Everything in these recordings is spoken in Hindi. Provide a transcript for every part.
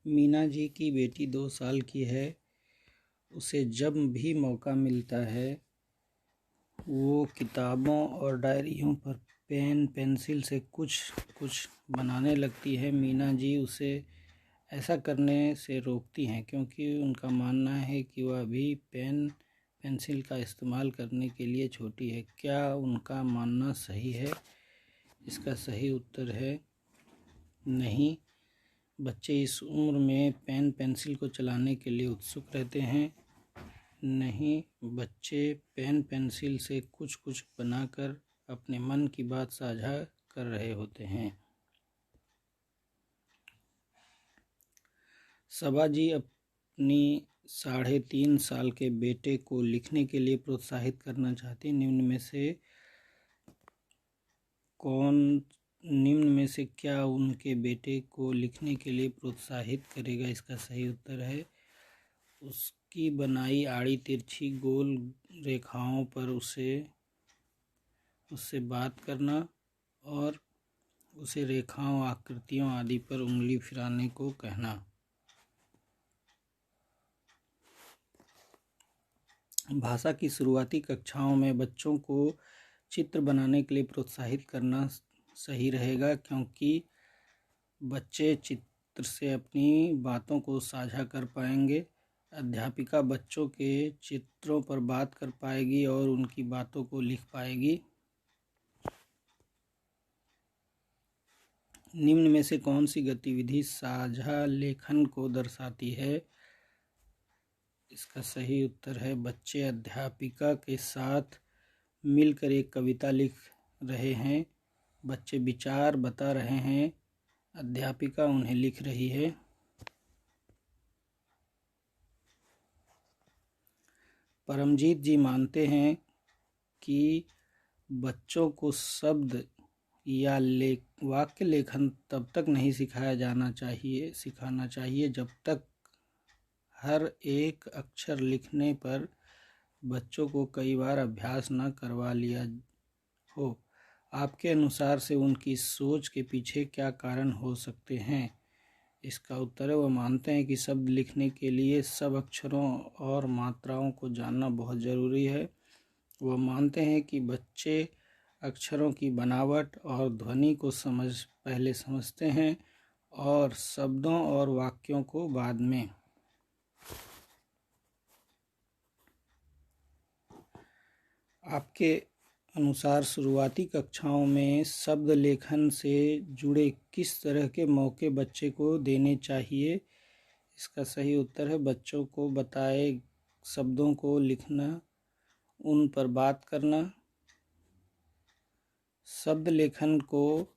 मीना जी की बेटी 2 साल की है। उसे जब भी मौका मिलता है वो किताबों और डायरियों पर पेन पेंसिल से कुछ बनाने लगती है। मीना जी उसे ऐसा करने से रोकती हैं क्योंकि उनका मानना है कि वह अभी पेन पेंसिल का इस्तेमाल करने के लिए छोटी है। क्या उनका मानना सही है? इसका सही उत्तर है नहीं। बच्चे इस उम्र में पेन पेंसिल को चलाने के लिए उत्सुक रहते हैं। नहीं, बच्चे पेन पेंसिल से कुछ बनाकर अपने मन की बात साझा कर रहे होते हैं। सबा जी अपनी 3.5 साल के बेटे को लिखने के लिए प्रोत्साहित करना चाहती। निम्न में से क्या उनके बेटे को लिखने के लिए प्रोत्साहित करेगा? इसका सही उत्तर है उसकी बनाई आड़ी तिरछी गोल रेखाओं पर उससे बात करना और उसे रेखाओं आकृतियों आदि पर उंगली फिराने को कहना। भाषा की शुरुआती कक्षाओं में बच्चों को चित्र बनाने के लिए प्रोत्साहित करना सही रहेगा क्योंकि बच्चे चित्र से अपनी बातों को साझा कर पाएंगे। अध्यापिका बच्चों के चित्रों पर बात कर पाएगी और उनकी बातों को लिख पाएगी। निम्न में से कौन सी गतिविधि साझा लेखन को दर्शाती है? इसका सही उत्तर है बच्चे अध्यापिका के साथ मिलकर एक कविता लिख रहे हैं। बच्चे विचार बता रहे हैं, अध्यापिका उन्हें लिख रही है। परमजीत जी मानते हैं कि बच्चों को शब्द या वाक्य लेखन तब तक नहीं सिखाना चाहिए जब तक हर एक अक्षर लिखने पर बच्चों को कई बार अभ्यास न करवा लिया हो। आपके अनुसार से उनकी सोच के पीछे क्या कारण हो सकते हैं? इसका उत्तर है वह मानते हैं कि शब्द लिखने के लिए सब अक्षरों और मात्राओं को जानना बहुत ज़रूरी है। वह मानते हैं कि बच्चे अक्षरों की बनावट और ध्वनि को पहले समझते हैं और शब्दों और वाक्यों को बाद में। आपके अनुसार शुरुआती कक्षाओं में शब्द लेखन से जुड़े किस तरह के मौके बच्चे को देने चाहिए? इसका सही उत्तर है बच्चों को बताए शब्दों को लिखना, उन पर बात करना। शब्द लेखन को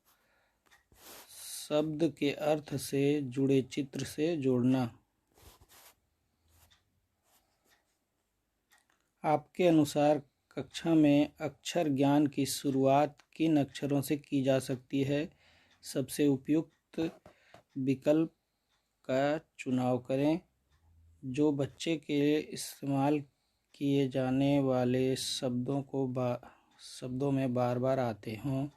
शब्द के अर्थ से जुड़े चित्र से जोड़ना। आपके अनुसार कक्षा में अक्षर ज्ञान की शुरुआत किन अक्षरों से की जा सकती है? सबसे उपयुक्त विकल्प का चुनाव करें जो बच्चे के इस्तेमाल किए जाने वाले शब्दों में बार बार आते हों।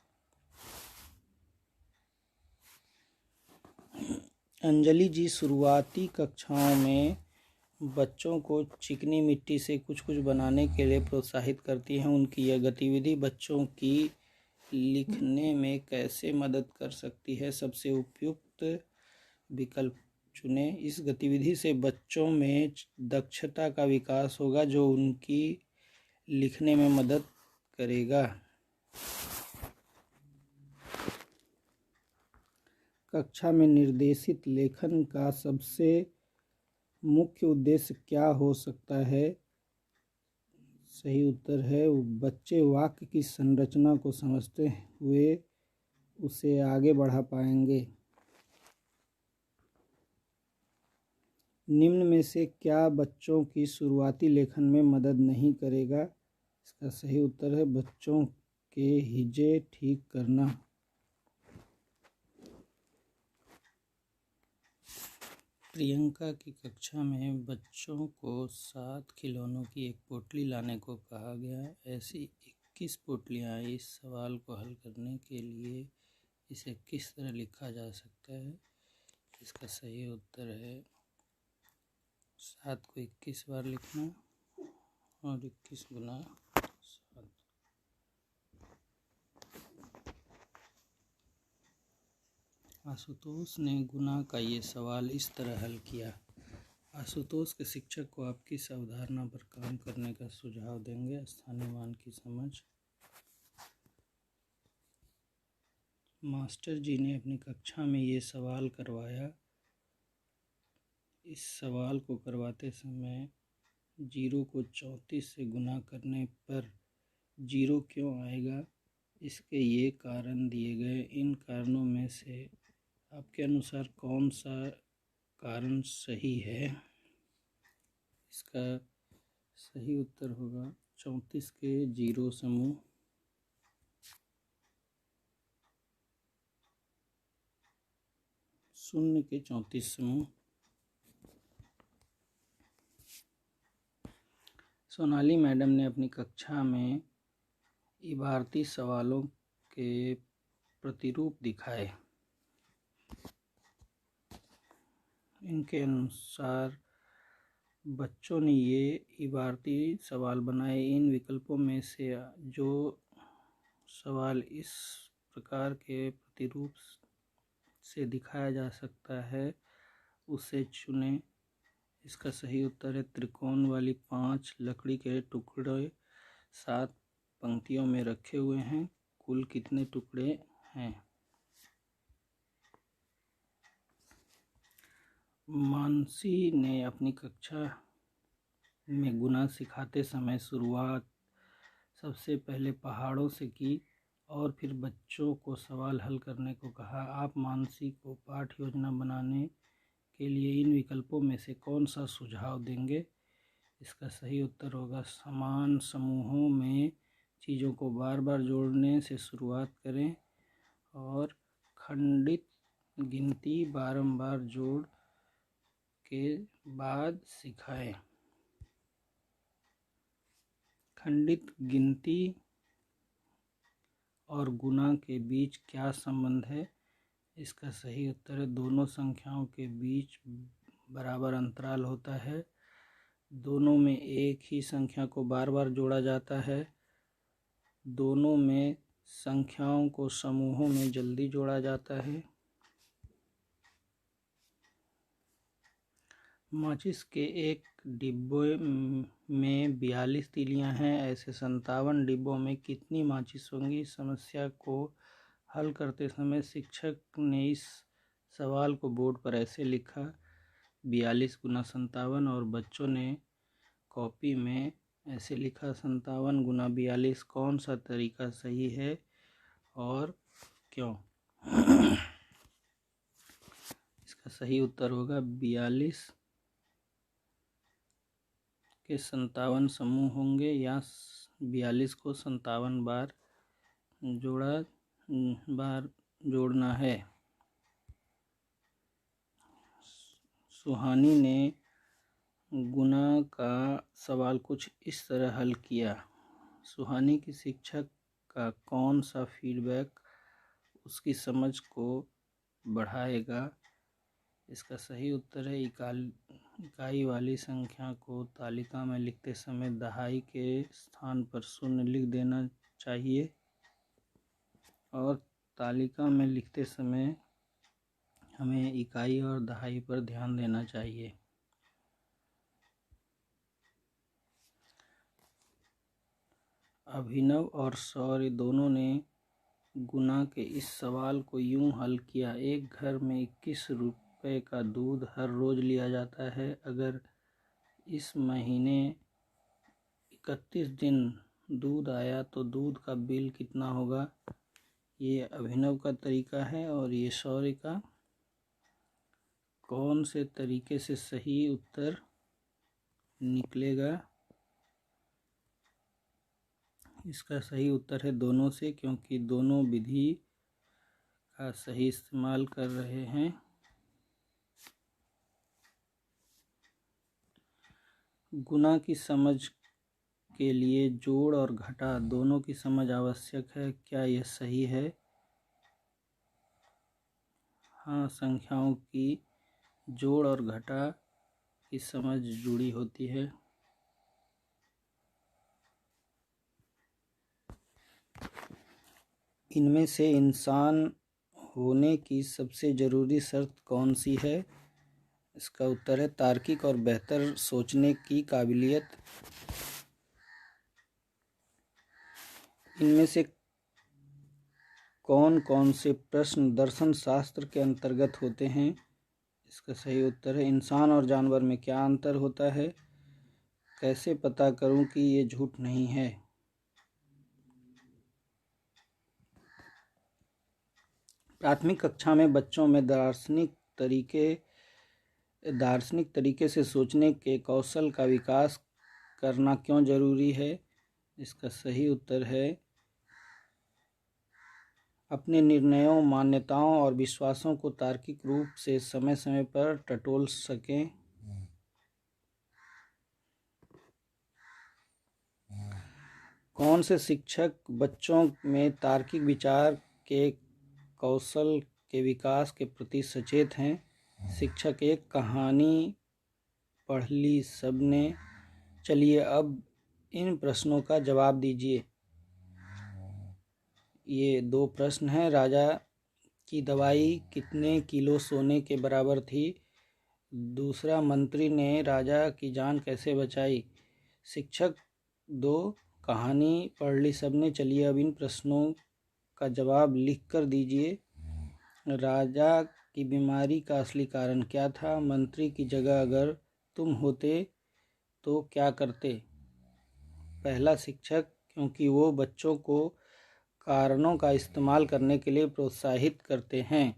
अंजलि जी शुरुआती कक्षाओं में बच्चों को चिकनी मिट्टी से कुछ बनाने के लिए प्रोत्साहित करती हैं। उनकी यह गतिविधि बच्चों की लिखने में कैसे मदद कर सकती है? सबसे उपयुक्त विकल्प चुनें। इस गतिविधि से बच्चों में दक्षता का विकास होगा जो उनकी लिखने में मदद करेगा। कक्षा में निर्देशित लेखन का सबसे मुख्य उद्देश्य क्या हो सकता है? सही उत्तर है बच्चे वाक्य की संरचना को समझते हुए उसे आगे बढ़ा पाएंगे। निम्न में से क्या बच्चों की शुरुआती लेखन में मदद नहीं करेगा? इसका सही उत्तर है बच्चों के हिज्जे ठीक करना। प्रियंका की कक्षा में बच्चों को 7 खिलौनों की एक पोटली लाने को कहा गया। ऐसी 21 पोटलियाँ। इस सवाल को हल करने के लिए इसे किस तरह लिखा जा सकता है? इसका सही उत्तर है 7 को 21 बार लिखना और 21 गुना 7। आशुतोष ने गुना का ये सवाल इस तरह हल किया। आशुतोष के शिक्षक को आप किस अवधारणा पर काम करने का सुझाव देंगे? स्थानीय मान की समझ। मास्टर जी ने अपनी कक्षा में ये सवाल करवाया। इस सवाल को करवाते समय 0 को 34 से गुना करने पर 0 क्यों आएगा, इसके ये कारण दिए गए। इन कारणों में से आपके अनुसार कौन सा कारण सही है? इसका सही उत्तर होगा 34 के 0 समूह। शून्य के 34 समूह। सोनाली मैडम ने अपनी कक्षा में इबारती सवालों के प्रतिरूप दिखाए। इनके अनुसार बच्चों ने ये इबारती सवाल बनाए। इन विकल्पों में से जो सवाल इस प्रकार के प्रतिरूप से दिखाया जा सकता है उसे चुनें। इसका सही उत्तर है त्रिकोण वाली 5 लकड़ी के टुकड़े 7 पंक्तियों में रखे हुए हैं। कुल कितने टुकड़े हैं? मानसी ने अपनी कक्षा में गुना सिखाते समय शुरुआत सबसे पहले पहाड़ों से की और फिर बच्चों को सवाल हल करने को कहा। आप मानसी को पाठ योजना बनाने के लिए इन विकल्पों में से कौन सा सुझाव देंगे? इसका सही उत्तर होगा समान समूहों में चीज़ों को बार बार जोड़ने से शुरुआत करें और खंडित गिनती बारंबार जोड़ के बाद सिखाएं। खंडित गिनती और गुना के बीच क्या संबंध है? इसका सही उत्तर है दोनों संख्याओं के बीच बराबर अंतराल होता है। दोनों में एक ही संख्या को बार बार जोड़ा जाता है। दोनों में संख्याओं को समूहों में जल्दी जोड़ा जाता है। माचिस के एक डिब्बे में 42 तीलियां हैं। ऐसे 57 डिब्बों में कितनी माचिस होंगी? इस समस्या को हल करते समय शिक्षक ने इस सवाल को बोर्ड पर ऐसे लिखा 42 गुना 57 और बच्चों ने कॉपी में ऐसे लिखा 57 गुना 42। कौन सा तरीका सही है और क्यों? इसका सही उत्तर होगा 42 के 57 समूह होंगे या 42 को 57 बार जोड़ना है। सुहानी ने गुना का सवाल कुछ इस तरह हल किया। सुहानी की शिक्षक का कौन सा फीडबैक उसकी समझ को बढ़ाएगा? इसका सही उत्तर है इकाई वाली संख्या को तालिका में लिखते समय दहाई के स्थान पर 0 लिख देना चाहिए और तालिका में लिखते समय हमें इकाई और दहाई पर ध्यान देना चाहिए। अभिनव और शौर्य दोनों ने गुना के इस सवाल को यूं हल किया। एक घर में 21 रुपये का दूध हर रोज़ लिया जाता है। अगर इस महीने 31 दिन दूध आया तो दूध का बिल कितना होगा? ये अभिनव का तरीका है और ये शौर्य का। कौन से तरीके से सही उत्तर निकलेगा? इसका सही उत्तर है दोनों से, क्योंकि दोनों विधि का सही इस्तेमाल कर रहे हैं। गुना की समझ के लिए जोड़ और घटा दोनों की समझ आवश्यक है। क्या यह सही है? हाँ, संख्याओं की जोड़ और घटा की समझ जुड़ी होती है। इनमें से इंसान होने की सबसे ज़रूरी शर्त कौन सी है? इसका उत्तर है तार्किक और बेहतर सोचने की काबिलियत। इनमें से कौन कौन से प्रश्न दर्शन शास्त्र के अंतर्गत होते हैं? इसका सही उत्तर है इंसान और जानवर में क्या अंतर होता है? कैसे पता करूं कि ये झूठ नहीं है? प्राथमिक कक्षा में बच्चों में दार्शनिक तरीके से सोचने के कौशल का विकास करना क्यों जरूरी है? इसका सही उत्तर है अपने निर्णयों, मान्यताओं और विश्वासों को तार्किक रूप से समय समय पर टटोल सकें। कौन से शिक्षक बच्चों में तार्किक विचार के कौशल के विकास के प्रति सचेत हैं? शिक्षक एक कहानी पढ़ ली सबने। चलिए अब इन प्रश्नों का जवाब दीजिए। ये दो प्रश्न हैं। राजा की दवाई कितने किलो सोने के बराबर थी? दूसरा, मंत्री ने राजा की जान कैसे बचाई? शिक्षक दो, कहानी पढ़ ली सबने। चलिए अब इन प्रश्नों का जवाब लिख कर दीजिए। राजा की बीमारी का असली कारण क्या था? मंत्री की जगह अगर तुम होते तो क्या करते? पहला, शिक्षक क्योंकि वो बच्चों को कारणों का इस्तेमाल करने के लिए प्रोत्साहित करते हैं।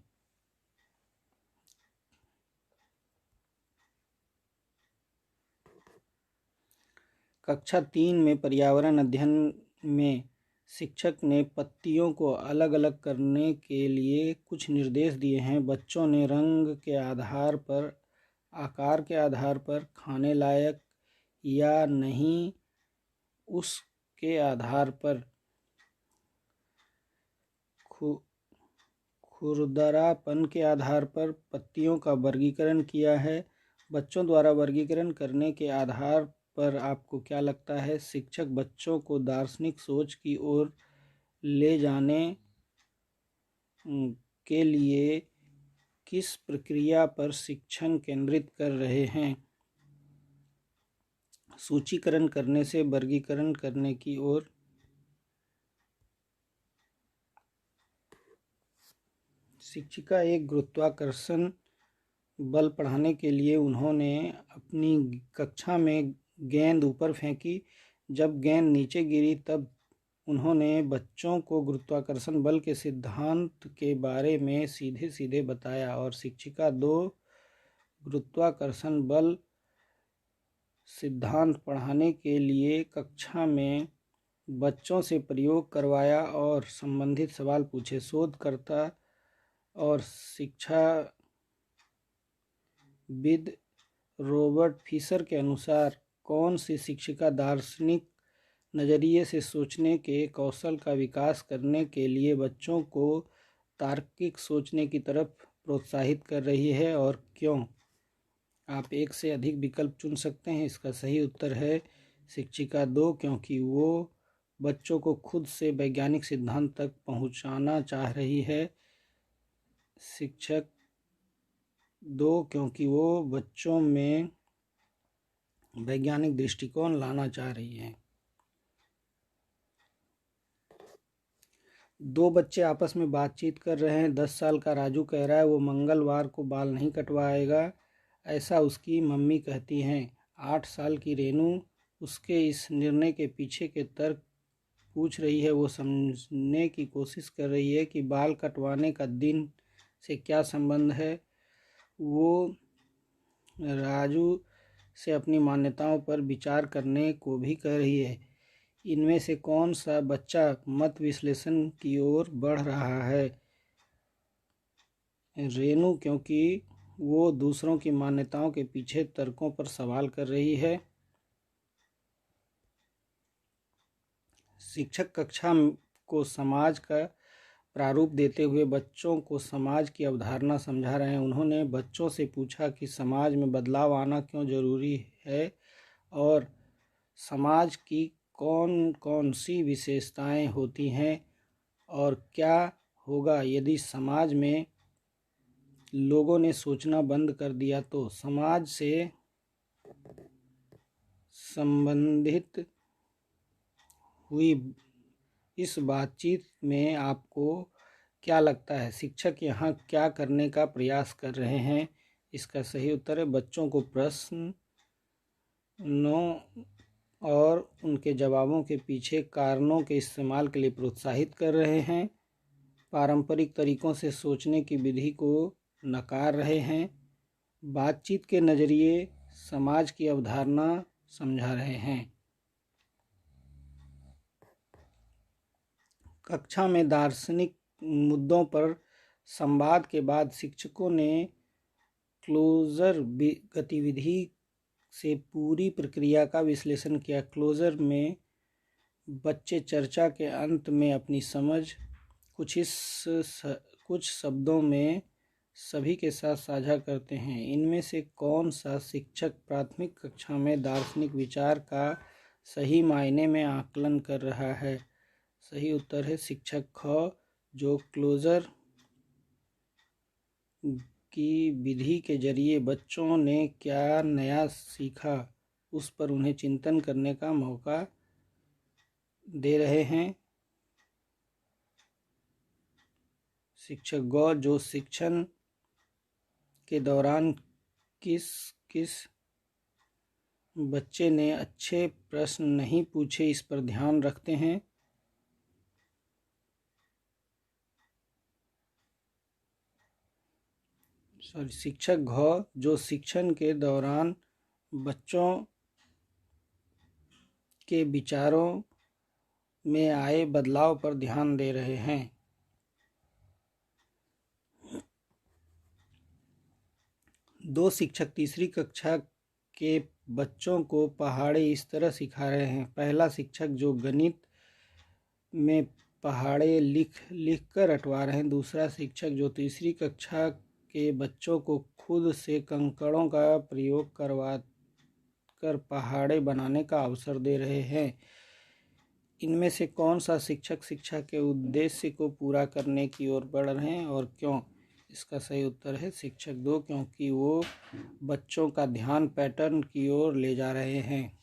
कक्षा 3 में पर्यावरण अध्ययन में शिक्षक ने पत्तियों को अलग अलग करने के लिए कुछ निर्देश दिए हैं। बच्चों ने रंग के आधार पर, आकार के आधार पर, खाने लायक या नहीं उसके आधार पर, खुरदरापन के आधार पर पत्तियों का वर्गीकरण किया है। बच्चों द्वारा वर्गीकरण करने के आधार पर आपको क्या लगता है शिक्षक बच्चों को दार्शनिक सोच की ओर ले जाने के लिए किस प्रक्रिया पर शिक्षण केंद्रित कर रहे हैं? सूचीकरण करने से वर्गीकरण करने की ओर। शिक्षिका एक गुरुत्वाकर्षण बल पढ़ाने के लिए उन्होंने अपनी कक्षा में गेंद ऊपर फेंकी। जब गेंद नीचे गिरी तब उन्होंने बच्चों को गुरुत्वाकर्षण बल के सिद्धांत के बारे में सीधे सीधे बताया। और शिक्षिका दो, गुरुत्वाकर्षण बल सिद्धांत पढ़ाने के लिए कक्षा में बच्चों से प्रयोग करवाया और संबंधित सवाल पूछे। शोधकर्ता और शिक्षाविद रॉबर्ट फिशर के अनुसार कौन सी शिक्षिका दार्शनिक नज़रिए से सोचने के कौशल का विकास करने के लिए बच्चों को तार्किक सोचने की तरफ प्रोत्साहित कर रही है और क्यों? आप एक से अधिक विकल्प चुन सकते हैं। इसका सही उत्तर है शिक्षिका दो, क्योंकि वो बच्चों को खुद से वैज्ञानिक सिद्धांत तक पहुंचाना चाह रही है। शिक्षक दो, क्योंकि वो बच्चों में वैज्ञानिक दृष्टिकोण लाना चाह रही है। दो बच्चे आपस में बातचीत कर रहे हैं। 10 साल का राजू कह रहा है वो मंगलवार को बाल नहीं कटवाएगा, ऐसा उसकी मम्मी कहती हैं। 8 साल की रेनू उसके इस निर्णय के पीछे के तर्क पूछ रही है। वो समझने की कोशिश कर रही है कि बाल कटवाने का दिन से क्या संबंध है। वो राजू से अपनी मान्यताओं पर विचार करने को भी कह रही है। इनमें से कौन सा बच्चा मत विश्लेषण की ओर बढ़ रहा है? रेनू, क्योंकि वो दूसरों की मान्यताओं के पीछे तर्कों पर सवाल कर रही है। शिक्षक कक्षा को समाज का प्रारूप देते हुए बच्चों को समाज की अवधारणा समझा रहे हैं। उन्होंने बच्चों से पूछा कि समाज में बदलाव आना क्यों जरूरी है और समाज की कौन कौन सी विशेषताएं होती हैं और क्या होगा यदि समाज में लोगों ने सोचना बंद कर दिया तो। समाज से संबंधित हुई इस बातचीत में आपको क्या लगता है, शिक्षक यहाँ क्या करने का प्रयास कर रहे हैं? इसका सही उत्तर है बच्चों को प्रश्नों और उनके जवाबों के पीछे कारणों के इस्तेमाल के लिए प्रोत्साहित कर रहे हैं, पारंपरिक तरीकों से सोचने की विधि को नकार रहे हैं, बातचीत के नज़रिए समाज की अवधारणा समझा रहे हैं। कक्षा में दार्शनिक मुद्दों पर संवाद के बाद शिक्षकों ने क्लोजर गतिविधि से पूरी प्रक्रिया का विश्लेषण किया। क्लोजर में बच्चे चर्चा के अंत में अपनी समझ कुछ शब्दों में सभी के साथ साझा करते हैं। इनमें से कौन सा शिक्षक प्राथमिक कक्षा में दार्शनिक विचार का सही मायने में आकलन कर रहा है? सही उत्तर है शिक्षक ख, जो क्लोजर की विधि के जरिए बच्चों ने क्या नया सीखा उस पर उन्हें चिंतन करने का मौका दे रहे हैं। शिक्षक ग, जो शिक्षण के दौरान किस किस बच्चे ने अच्छे प्रश्न नहीं पूछे इस पर ध्यान रखते हैं। शिक्षक घ, जो शिक्षण के दौरान बच्चों के विचारों में आए बदलाव पर ध्यान दे रहे हैं। दो शिक्षक तीसरी कक्षा के बच्चों को पहाड़े इस तरह सिखा रहे हैं। पहला शिक्षक जो गणित में पहाड़े लिख कर रटवा रहे हैं। दूसरा शिक्षक जो तीसरी कक्षा के बच्चों को खुद से कंकड़ों का प्रयोग करवा कर पहाड़े बनाने का अवसर दे रहे हैं। इनमें से कौन सा शिक्षक शिक्षा के उद्देश्य को पूरा करने की ओर बढ़ रहे हैं और क्यों? इसका सही उत्तर है शिक्षक 2, क्योंकि वो बच्चों का ध्यान पैटर्न की ओर ले जा रहे हैं।